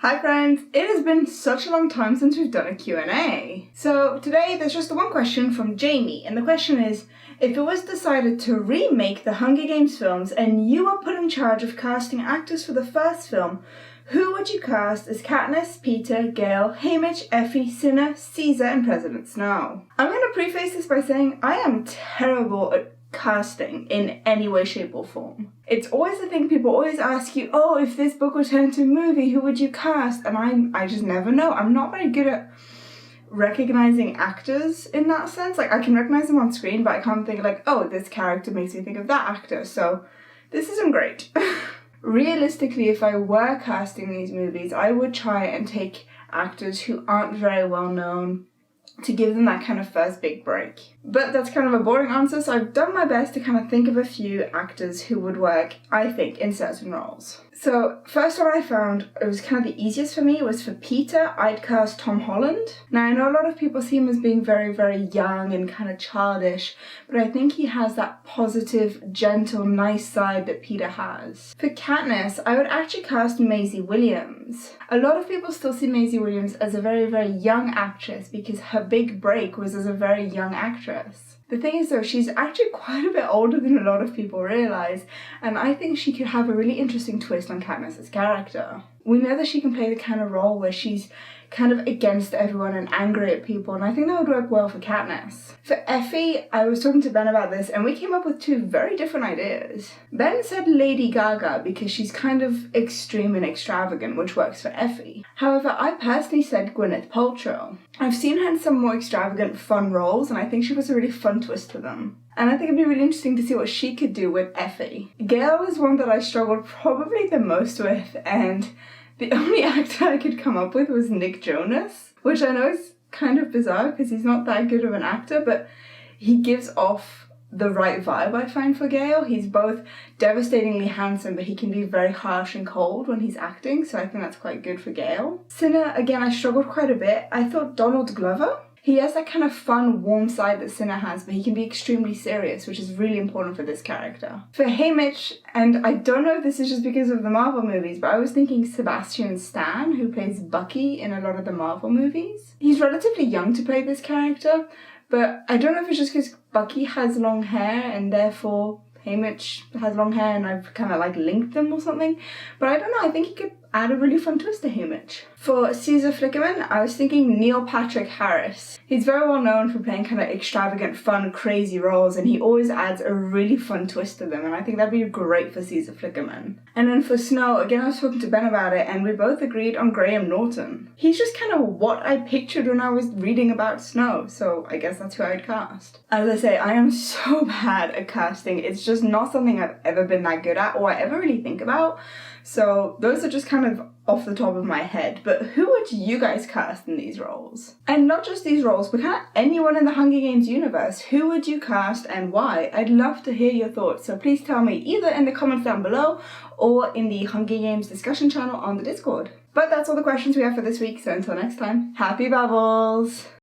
Hi friends, it has been such a long time since we've done a Q&A. So today there's just the one question from Jamie, and the question is, if it was decided to remake the Hunger Games films and you were put in charge of casting actors for the first film, who would you cast as Katniss, Peeta, Gale, Haymitch, Effie, Cinna, Caesar, and President Snow? I'm going to preface this by saying I am terrible at casting in any way, shape, or form. It's always the thing people always ask you, oh, if this book were turned into a movie, who would you cast? And I just never know. I'm not very good at recognizing actors in that sense. Like, I can recognize them on screen, but I can't think like, oh, this character makes me think of that actor. So this isn't great. Realistically, if I were casting these movies, I would try and take actors who aren't very well known to give them that kind of first big break. But that's kind of a boring answer, so I've done my best to kind of think of a few actors who would work, I think, in certain roles. So first one I found, it was kind of the easiest for me, was for Peeta. I'd cast Tom Holland. Now I know a lot of people see him as being very, very young and kind of childish, but I think he has that positive, gentle, nice side that Peeta has. For Katniss, I would actually cast Maisie Williams. A lot of people still see Maisie Williams as a very, very young actress because her big break was as a very young actress. The thing is though, she's actually quite a bit older than a lot of people realise, and I think she could have a really interesting twist on Katniss's character. We know that she can play the kind of role where she's kind of against everyone and angry at people, and I think that would work well for Katniss. For Effie, I was talking to Ben about this and we came up with two very different ideas. Ben said Lady Gaga because she's kind of extreme and extravagant, which works for Effie. However, I personally said Gwyneth Paltrow. I've seen her in some more extravagant, fun roles, and I think she was a really fun twist to them. And I think it'd be really interesting to see what she could do with Effie. Gale is one that I struggled probably the most with, and the only actor I could come up with was Nick Jonas, which I know is kind of bizarre because he's not that good of an actor, but he gives off the right vibe, I find, for Gale. He's both devastatingly handsome, but he can be very harsh and cold when he's acting, so I think that's quite good for Gale. Cinna, again, I struggled quite a bit. I thought Donald Glover. He has that kind of fun, warm side that Cinna has, but he can be extremely serious, which is really important for this character. For Haymitch, and I don't know if this is just because of the Marvel movies, but I was thinking Sebastian Stan, who plays Bucky in a lot of the Marvel movies. He's relatively young to play this character, but I don't know if it's just because Bucky has long hair and therefore Haymitch has long hair and I've kind of like linked them or something, but I don't know, I think he could add a really fun twist to Haymitch. For Caesar Flickerman, I was thinking Neil Patrick Harris. He's very well known for playing kind of extravagant, fun, crazy roles, and he always adds a really fun twist to them, and I think that'd be great for Caesar Flickerman. And then for Snow, again, I was talking to Ben about it, and we both agreed on Graham Norton. He's just kind of what I pictured when I was reading about Snow, so I guess that's who I would cast. As I say, I am so bad at casting. It's just not something I've ever been that good at, or I ever really think about. So those are just kind of off the top of my head, but who would you guys cast in these roles? And not just these roles, but kind of anyone in the Hunger Games universe. Who would you cast and why? I'd love to hear your thoughts, so please tell me either in the comments down below or in the Hunger Games discussion channel on the Discord. But that's all the questions we have for this week, so until next time, happy babbles!